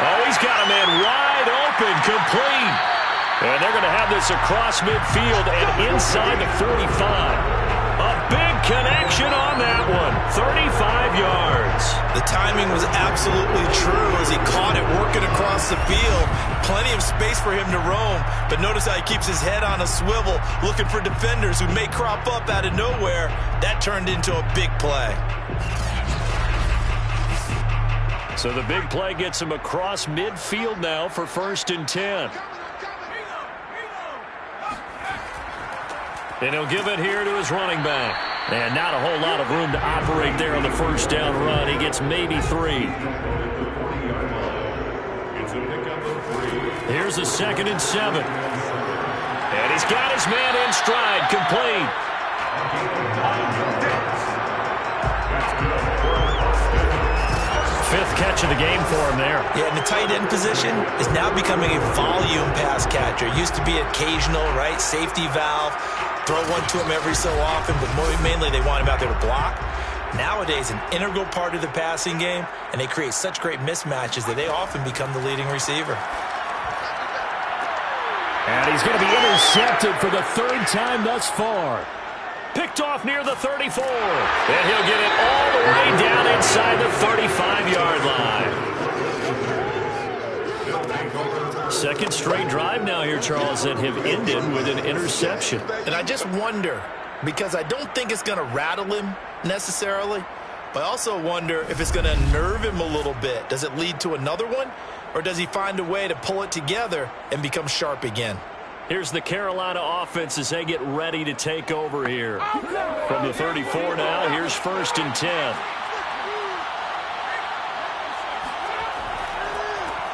Oh, he's got a man wide open, complete. And they're going to have this across midfield and inside the 45. A big connection on that one. 35 yards. The timing was absolutely true as he caught it working across the field. Plenty of space for him to roam. But notice how he keeps his head on a swivel, looking for defenders who may crop up out of nowhere. That turned into a big play. So the big play gets him across midfield now for 1st and 10. And he'll give it here to his running back. And not a whole lot of room to operate there on the 1st down run. He gets maybe 3. Here's a 2nd and 7. And he's got his man in stride, complete. Fifth catch of the game for him there. Yeah, and the tight end position is now becoming a volume pass catcher. It used to be occasional, right? Safety valve, throw one to him every so often, but mainly they want him out there to block. Nowadays, an integral part of the passing game, and they create such great mismatches that they often become the leading receiver. And he's going to be intercepted for the 3rd time thus far. Picked off near the 34. And he'll get it all the way down inside the 35-yard line. Second straight drive now here, Charles, that have ended with an interception. And I just wonder, because I don't think it's going to rattle him necessarily, but I also wonder if it's going to unnerve him a little bit. Does it lead to another one, or does he find a way to pull it together and become sharp again? Here's the Carolina offense as they get ready to take over here. From the 34 now, here's 1st and 10.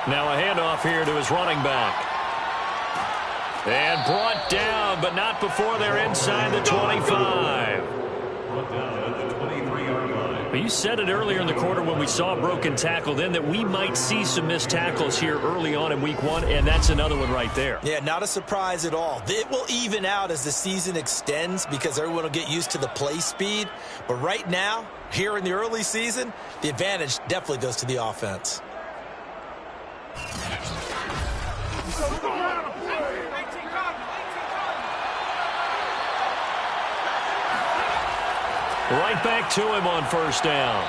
Now a handoff here to his running back. And brought down, but not before they're inside the 25. But you said it earlier in the quarter when we saw a broken tackle then that we might see some missed tackles here early on in week 1, and that's another one right there. Yeah, not a surprise at all. It will even out as the season extends because everyone will get used to the play speed. But right now, here in the early season, the advantage definitely goes to the offense. Right back to him on 1st down.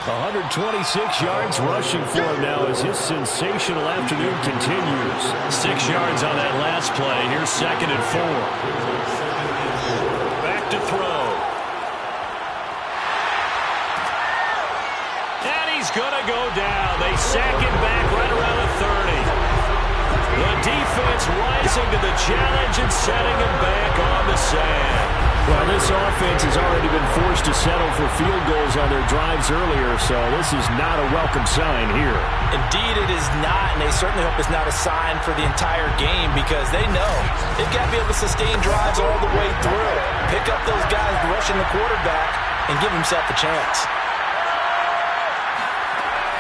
126 yards rushing for him now as his sensational afternoon continues. 6 yards on that last play. Here's 2nd and 4. Back to throw. And he's going to go down. They sack him back right around the 30. The defense rising to the challenge and setting him back on the sand. Well, this offense has already been forced to settle for field goals on their drives earlier, so this is not a welcome sign here. Indeed, it is not, and they certainly hope it's not a sign for the entire game because they know they've got to be able to sustain drives all the way through. Pick up those guys rushing the quarterback and give himself a chance.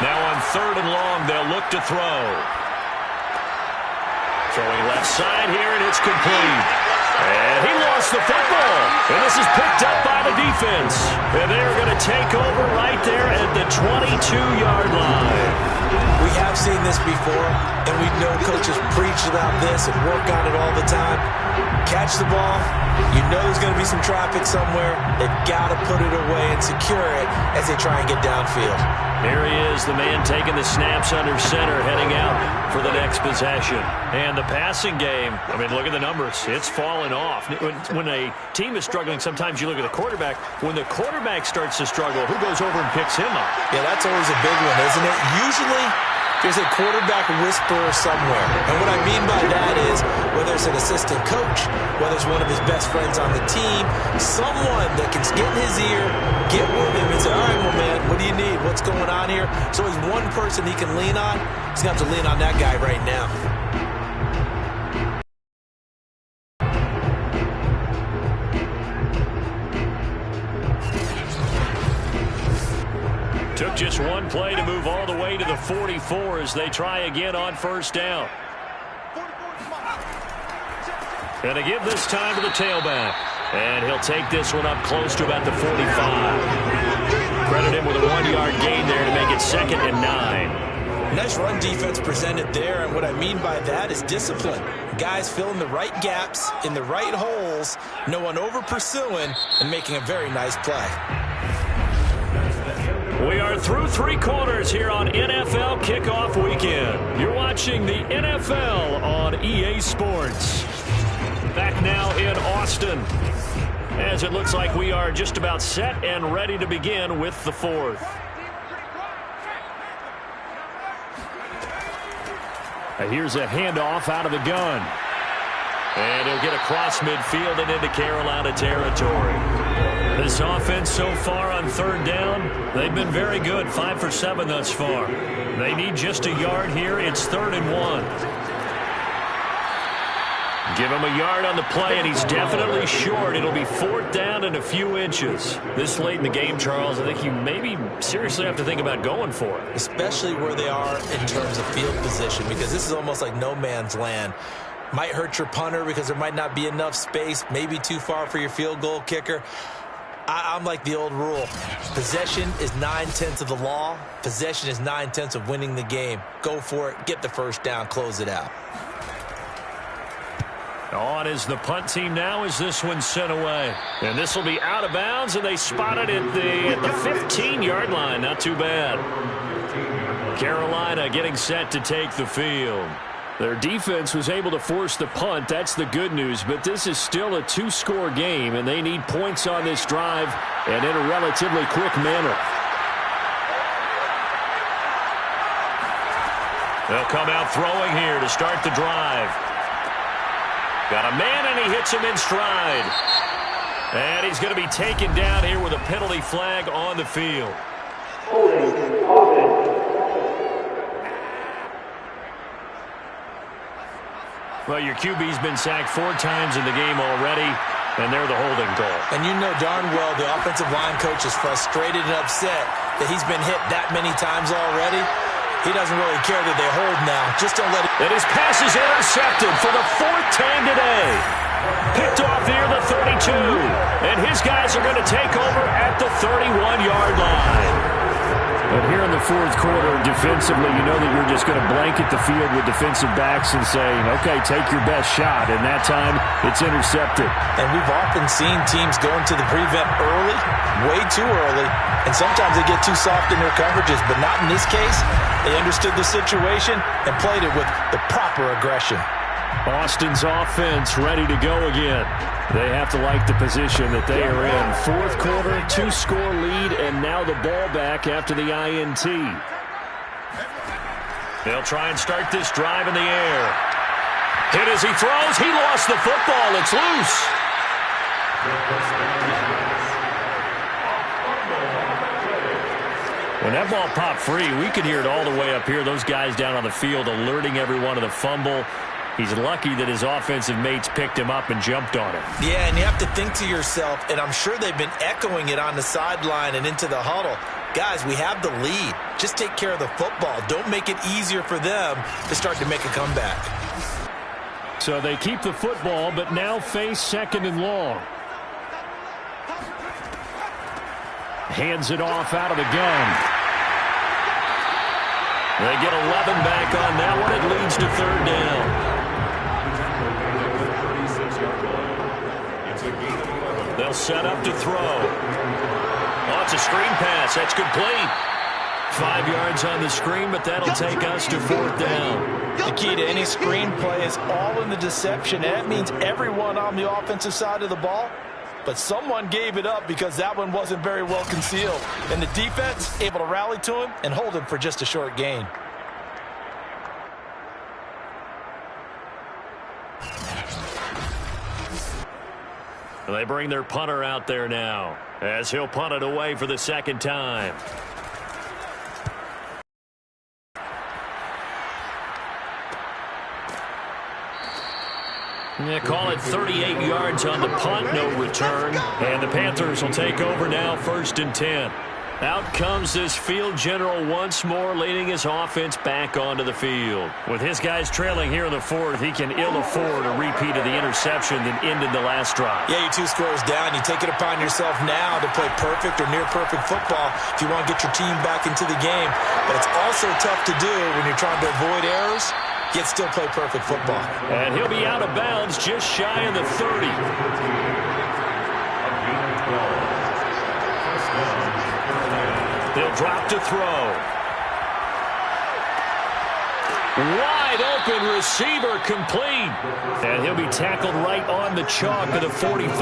Now on 3rd and long, they'll look to throw. Throwing left side here, and it's complete. And he lost the football. And this is picked up by the defense. And they are going to take over right there at the 22-yard line. We have seen this before, and we know coaches preach about this and work on it all the time. Catch the ball. You know there's going to be some traffic somewhere. They've got to put it away and secure it as they try and get downfield. Here he is, the man taking the snaps under center, heading out for the next possession. And the passing game, I mean, look at the numbers. It's fallen off. When a team is struggling, sometimes you look at the quarterback. When the quarterback starts to struggle, who goes over and picks him up? Yeah, that's always a big one, isn't it? Usually, there's a quarterback whisperer somewhere. And what I mean by that is, whether it's an assistant coach, whether it's one of his best friends on the team, someone that can get in his ear, get with him and say, all right, well, man, what do you need? What's going on here? So he's one person he can lean on. He's going to have to lean on that guy right now. Took just one play to move all the way to the 44 as they try again on 1st down. And they give this time to the tailback. And he'll take this one up close to about the 45. Credit him with a 1-yard gain there to make it 2nd and 9. Nice run defense presented there, and what I mean by that is discipline. Guys filling the right gaps in the right holes, no one over pursuing, and making a very nice play. We are through 3 quarters here on NFL Kickoff Weekend. You're watching the NFL on EA Sports. Back now in Austin, as it looks like we are just about set and ready to begin with the 4th. And here's a handoff out of the gun. And he'll get across midfield and into Carolina territory. This offense so far on third down, they've been very good, 5 for 7 thus far. They need just a yard here. It's 3rd and 1. Give him a yard on the play, and he's definitely short. It'll be 4th down and a few inches. This late in the game, Charles, I think you maybe seriously have to think about going for it. Especially where they are in terms of field position, because this is almost like no man's land. Might hurt your punter because there might not be enough space, maybe too far for your field goal kicker. I'm like the old rule. Possession is 9/10 of the law. Possession is 9/10 of winning the game. Go for it. Get the first down. Close it out. On is the punt team now as this one's sent away. And this will be out of bounds, and they spot it at the 15-yard line. Not too bad. Carolina getting set to take the field. Their defense was able to force the punt. That's the good news. But this is still a 2-score game, and they need points on this drive and in a relatively quick manner. They'll come out throwing here to start the drive. Got a man, and he hits him in stride. And he's going to be taken down here with a penalty flag on the field. Well, your QB's been sacked 4 times in the game already, and they're the holding call. And you know darn well the offensive line coach is frustrated and upset that he's been hit that many times already. He doesn't really care that they hold now. Just don't let it. And his pass is intercepted for the 4th time today. Picked off near the 32. And his guys are going to take over at the 31-yard line. But here in the 4th quarter, defensively, you know that you're just going to blanket the field with defensive backs and say, okay, take your best shot. And that time, it's intercepted. And we've often seen teams go into the prevent early, way too early, and sometimes they get too soft in their coverages, but not in this case. They understood the situation and played it with the proper aggression. Austin's offense ready to go again. They have to like the position that they are in. 4th quarter, 2-score lead, and now the ball back after the INT. They'll try and start this drive in the air. Hit as he throws. He lost the football. It's loose. When that ball popped free, we could hear it all the way up here. Those guys down on the field alerting everyone of the fumble. He's lucky that his offensive mates picked him up and jumped on it. Yeah, and you have to think to yourself, and I'm sure they've been echoing it on the sideline and into the huddle. Guys, we have the lead. Just take care of the football. Don't make it easier for them to start to make a comeback. So they keep the football, but now face 2nd and long. Hands it off out of the gun. They get 11 back on that one. It leads to 3rd down. They'll set up to throw. Oh, it's a screen pass. That's complete. 5 yards on the screen, but that'll take us to 4th down. The key to any screen play is all in the deception. And that means everyone on the offensive side of the ball. But someone gave it up because that one wasn't very well concealed. And the defense able to rally to him and hold him for just a short gain. They bring their punter out there now as he'll punt it away for the 2nd time. Yeah, call it 38 yards on the punt, no return. And the Panthers will take over now, 1st and 10. Out comes this field general once more, leading his offense back onto the field. With his guys trailing here in the 4th, he can ill afford a repeat of the interception that ended the last drive. Yeah, you're 2 scores down. You take it upon yourself now to play perfect or near-perfect football if you want to get your team back into the game. But it's also tough to do when you're trying to avoid errors, yet still play perfect football. And he'll be out of bounds just shy of the 30. They'll drop to throw. Wide open receiver complete. And he'll be tackled right on the chalk of the 45.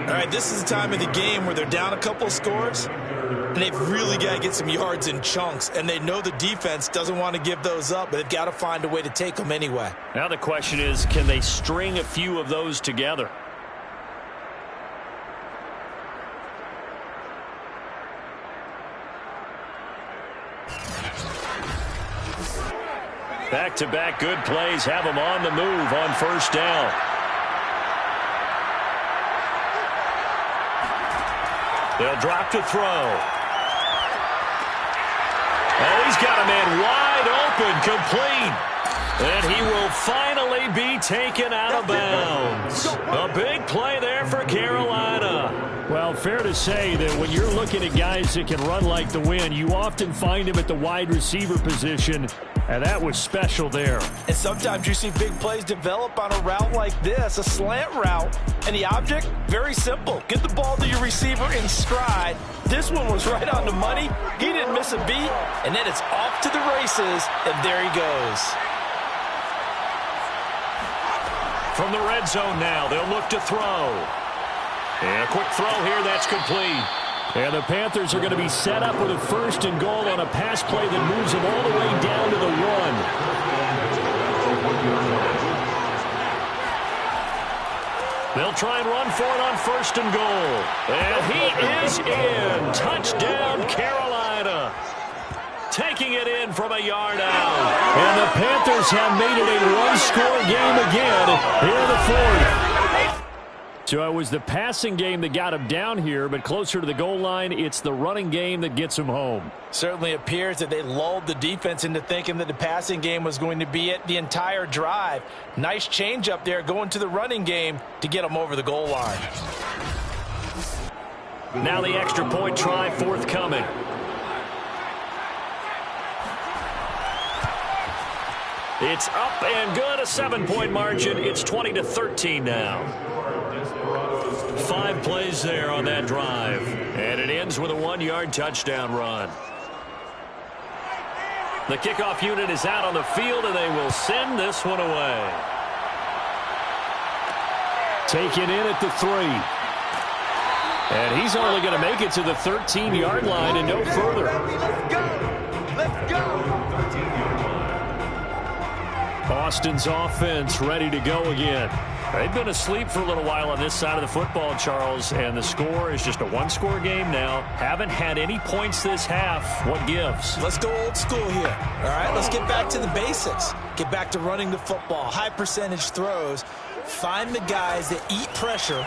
All right, this is the time of the game where they're down a couple of scores. And they've really got to get some yards in chunks, and they know the defense doesn't want to give those up, but they've got to find a way to take them anyway. Now the question is, can they string a few of those together? Back-to-back good plays have them on the move on first down. They'll drop to throw. Oh, he's got a man wide open, complete. And he will finally be taken out of bounds. A big play there for Carolina. Well, fair to say that when you're looking at guys that can run like the wind, you often find him at the wide receiver position, and that was special there. And sometimes you see big plays develop on a route like this, a slant route. And the object, very simple. Get the ball to your receiver in stride. This one was right on the money. He didn't miss a beat. And then it's off to the races, and there he goes. From the red zone now, they'll look to throw. And a quick throw here, that's complete. And the Panthers are going to be set up with a 1st and goal on a pass play that moves them all the way down to the 1. They'll try and run for it on 1st and goal. And he is in. Touchdown, Carolina. Taking it in from a yard out. And the Panthers have made it a one-score game again here in the 4th. So it was the passing game that got him down here, but closer to the goal line, it's the running game that gets him home. Certainly appears that they lulled the defense into thinking that the passing game was going to be it the entire drive. Nice change up there going to the running game to get them over the goal line. Now the extra point try forthcoming. It's up and good, a 7-point margin. It's 20-13 now. 5 plays there on that drive. And it ends with a 1-yard touchdown run. The kickoff unit is out on the field, and they will send this one away. Taken in at the 3. And he's only going to make it to the 13-yard line and no further. Let's go! Let's go! Austin's offense ready to go again. They've been asleep for a little while on this side of the football, Charles, and the score is just a 1-score game now. Haven't had any points this half. What gives? Let's go old school here. All right, let's get back to the basics. Get back to running the football, high percentage throws. Find the guys that eat pressure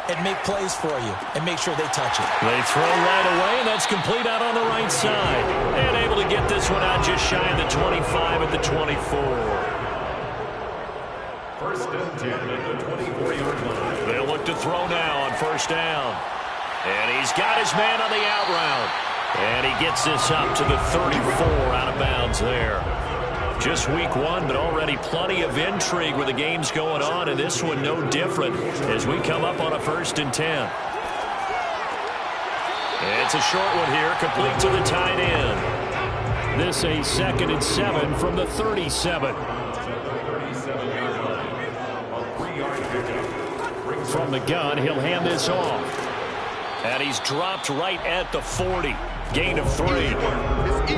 and make plays for you and make sure they touch it. They throw right away, and that's complete out on the right side. And able to get this one out just shy of the 25 at the 24. 1st and 10 at the 24-yard line. They'll look to throw now on 1st down. And he's got his man on the out route. And he gets this up to the 34 out of bounds there. Just week 1, but already plenty of intrigue with the games going on, and this one no different as we come up on a 1st and 10. It's a short one here, complete to the tight end. This a 2nd and 7 from the 37. From the gun, he'll hand this off. And he's dropped right at the 40. Gain of 3.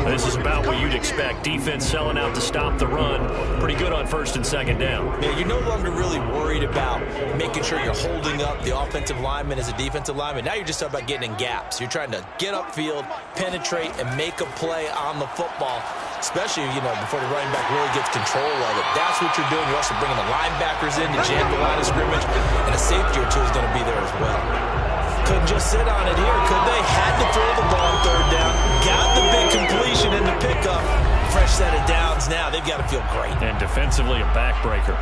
This is about what you'd expect. Defense selling out to stop the run. Pretty good on 1st and 2nd down. Yeah, you're no longer really worried about making sure you're holding up the offensive lineman as a defensive lineman. Now you're just about getting in gaps. You're trying to get upfield, penetrate, and make a play on the football, especially, before the running back really gets control of it. That's what you're doing. You're also bringing the linebackers in to jam the line of scrimmage, and a safety or two is going to be there as well. Couldn't just sit on it here, could they? Had to throw the ball on 3rd down. Got the big completion in the pickup. Fresh set of downs now. They've got to feel great. And defensively, a backbreaker.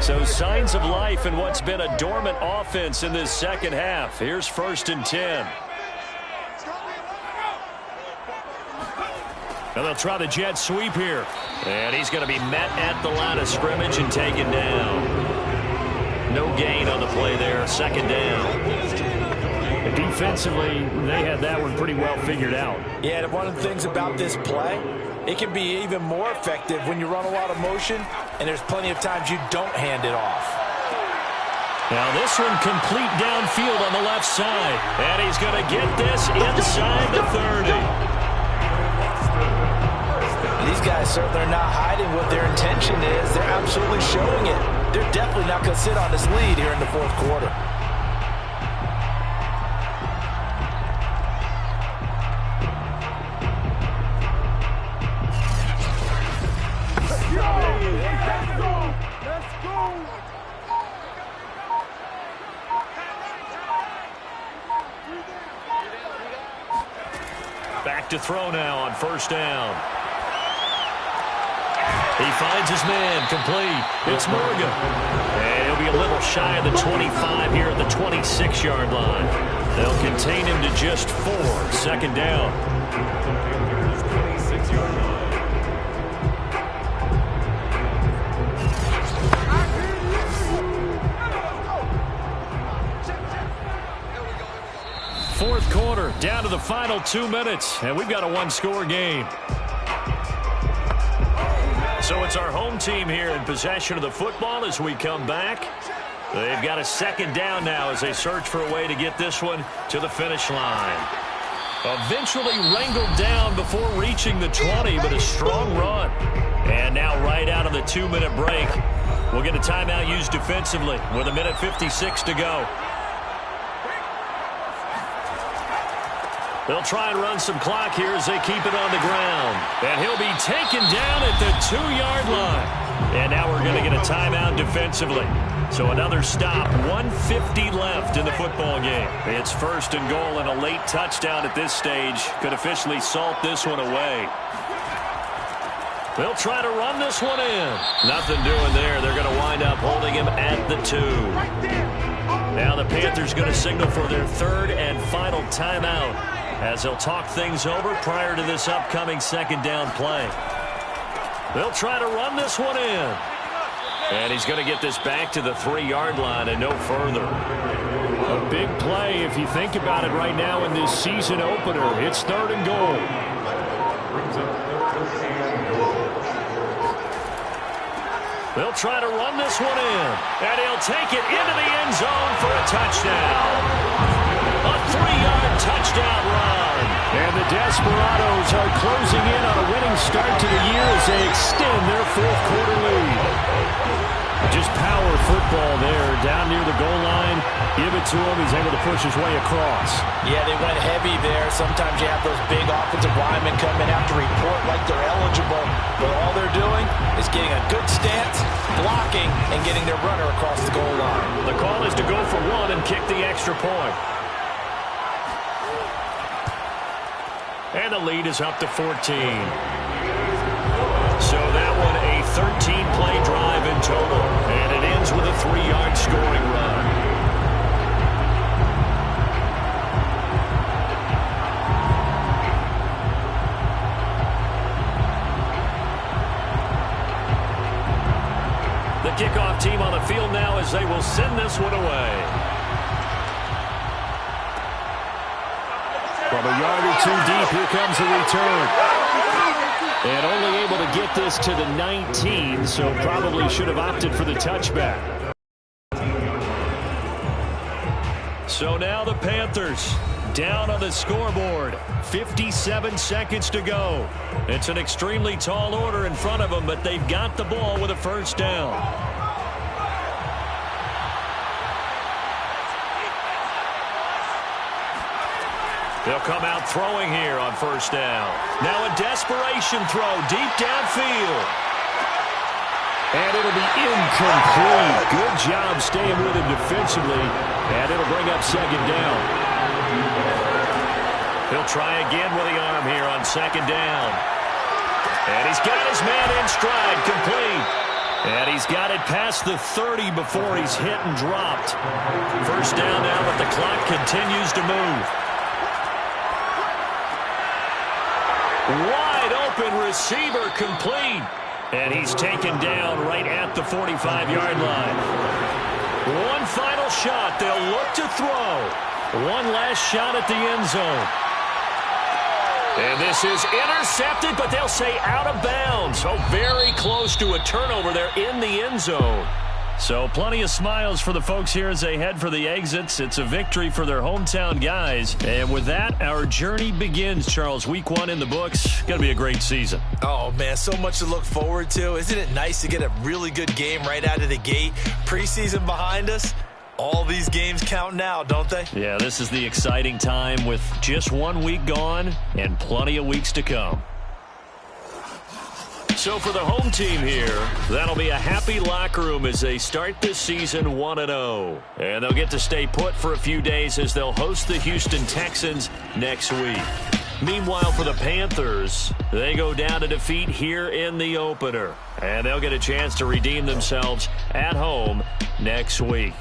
So signs of life in what's been a dormant offense in this 2nd half. Here's 1st and 10. Now they'll try the jet sweep here. And he's going to be met at the line of scrimmage and taken down. No gain on the play there. 2nd down. Defensively, they had that one pretty well figured out. Yeah, and one of the things about this play, it can be even more effective when you run a lot of motion and there's plenty of times you don't hand it off. Now this one complete downfield on the left side. And he's going to get this inside the 30. These guys certainly are not hiding what their intention is. They're absolutely showing it. They're definitely not going to sit on this lead here in the fourth quarter. Back to throw now on first down. He finds his man, complete. It's Morgan. And he'll be a little shy of the 25 here at the 26-yard line. They'll contain him to just 4. Second down. 26-yard line. Fourth quarter, down to the final 2 minutes, and we've got a one-score game. So it's our home team here in possession of the football as we come back. They've got a second down now as they search for a way to get this one to the finish line. Eventually wrangled down before reaching the 20, but a strong run. And now right out of the 2-minute break, we'll get a timeout used defensively with 1:56 to go. They'll try and run some clock here as they keep it on the ground. And he'll be taken down at the 2-yard line. And now we're going to get a timeout defensively. So another stop, 1:50 left in the football game. It's first and goal, and a late touchdown at this stage could officially salt this one away. They'll try to run this one in. Nothing doing there. They're going to wind up holding him at the 2. Now the Panthers going to signal for their third and final timeout as they'll talk things over prior to this upcoming second down play. They'll try to run this one in. And he's going to get this back to the 3-yard line and no further. A big play if you think about it right now in this season opener. It's third and goal. They'll try to run this one in. And he'll take it into the end zone for a touchdown. A 3-yard touchdown run. And the Desperados are closing in on a winning start to the year as they extend their fourth quarter lead. Just power football there down near the goal line. Give it to him. He's able to push his way across. Yeah, they went heavy there. Sometimes you have those big offensive linemen come in, have to report like they're eligible. But all they're doing is getting a good stance, blocking, and getting their runner across the goal line. The call is to go for one and kick the extra point. And the lead is up to 14. So that one a 13-play drive in total. And it ends with a 3-yard scoring run. The kickoff team on the field now as they will send this one away. From a yard or two deep, here comes the return. And only able to get this to the 19, so probably should have opted for the touchback. So now the Panthers down on the scoreboard. 57 seconds to go. It's an extremely tall order in front of them, but they've got the ball with a first down. They'll come out throwing here on first down. Now a desperation throw deep downfield. And it'll be incomplete. Good job staying with him defensively. And it'll bring up second down. He'll try again with the arm here on second down. And he's got his man in stride, complete. And he's got it past the 30 before he's hit and dropped. First down now, but the clock continues to move. Wide open receiver, complete. And he's taken down right at the 45-yard line. One final shot. They'll look to throw. One last shot at the end zone. And this is intercepted, but they'll say out of bounds. Oh, very close to a turnover there in the end zone. So plenty of smiles for the folks here as they head for the exits. It's a victory for their hometown guys. And with that, our journey begins, Charles. Week 1 in the books. Going to be a great season. Oh, man, so much to look forward to. Isn't it nice to get a really good game right out of the gate? Preseason behind us. All these games count now, don't they? Yeah, this is the exciting time with just 1 week gone and plenty of weeks to come. So for the home team here, that'll be a happy locker room as they start this season 1-0. And they'll get to stay put for a few days as they'll host the Houston Texans next week. Meanwhile, for the Panthers, they go down to defeat here in the opener. And they'll get a chance to redeem themselves at home next week.